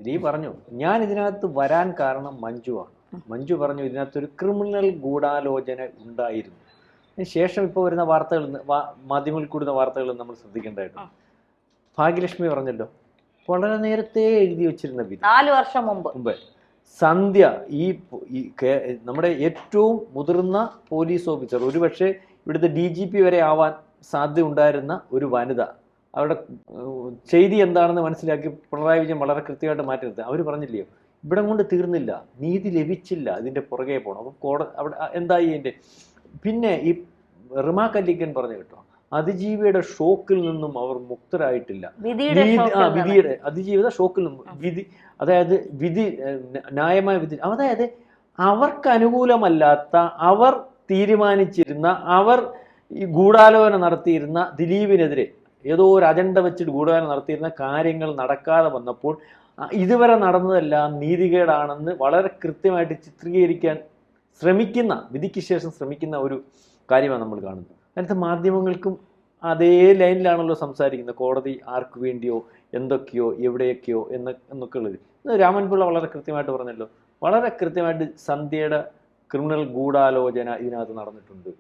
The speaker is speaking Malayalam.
നീ പറഞ്ഞു ഞാൻ ഇതിനകത്ത് വരാൻ കാരണം മഞ്ജുവാണ്. മഞ്ജു പറഞ്ഞു ഇതിനകത്തൊരു ക്രിമിനൽ ഗൂഢാലോചന ഉണ്ടായിരുന്നു. ശേഷം ഇപ്പോൾ വരുന്ന വാർത്തകൾ, മാധ്യമങ്ങളിൽ കൂടുന്ന വാർത്തകൾ നമ്മൾ ശ്രദ്ധിക്കേണ്ടതായിട്ടുണ്ട്. ഭാഗ്യലക്ഷ്മി പറഞ്ഞല്ലോ, വളരെ നേരത്തെ എഴുതി വെച്ചിരുന്ന വിധി 4 വർഷം മുമ്പ് സന്ധ്യ ഈ നമ്മുടെ ഏറ്റവും മുതിർന്ന പോലീസ് ഓഫീസർ, ഒരുപക്ഷെ ഇവിടുത്തെ DGP വരെ ആവാൻ സാധ്യത ഉണ്ടായിരുന്ന ഒരു വനിത, അവരുടെ ചെയ്തി എന്താണെന്ന് മനസ്സിലാക്കി പിണറായി വിജയൻ വളരെ കൃത്യമായിട്ട് മാറ്റി നിർത്തി. അവർ പറഞ്ഞില്ലയോ ഇവിടെ കൊണ്ട് തീർന്നില്ല, നീതി ലഭിച്ചില്ല, ഇതിൻ്റെ പുറകെ പോകണം. അപ്പം അവിടെ എന്തായി അതിൻ്റെ. പിന്നെ ഈ റിമ കല്ലിക്കൻ പറഞ്ഞു കേട്ടോ, അതിജീവിയുടെ ഷോക്കിൽ നിന്നും അവർ മുക്തരായിട്ടില്ല. വിധിയുടെ അതിജീവിത ഷോക്കിൽ നിന്നും അതായത് ന്യായമായ വിധി, അതായത് അവർക്ക് അനുകൂലമല്ലാത്ത, അവർ തീരുമാനിച്ചിരുന്ന, അവർ ഈ ഗൂഢാലോചന നടത്തിയിരുന്ന ദിലീപിനെതിരെ ഏതോ ഒരു അജണ്ട വെച്ചിട്ട് ഗൂഢാലോചന നടത്തിയിരുന്ന കാര്യങ്ങൾ നടക്കാതെ വന്നപ്പോൾ ഇതുവരെ നടന്നതെല്ലാം നീതികേടാണെന്ന് വളരെ കൃത്യമായിട്ട് ചിത്രീകരിക്കാൻ ശ്രമിക്കുന്ന, വിധിക്ക് ശേഷം ശ്രമിക്കുന്ന ഒരു കാര്യമാണ് നമ്മൾ കാണുന്നത്. അതിനകത്ത് മാധ്യമങ്ങൾക്കും അതേ ലൈനിലാണല്ലോ സംസാരിക്കുന്നത്. കോടതി ആർക്ക് വേണ്ടിയോ എന്തൊക്കെയോ എവിടെയൊക്കെയോ എന്നൊക്കെ ഉള്ളത്. രാമൻപിള്ള വളരെ കൃത്യമായിട്ട് പറഞ്ഞല്ലോ, വളരെ കൃത്യമായിട്ട് സന്ധ്യയുടെ ക്രിമിനൽ ഗൂഢാലോചന ഇതിനകത്ത് നടന്നിട്ടുണ്ട്.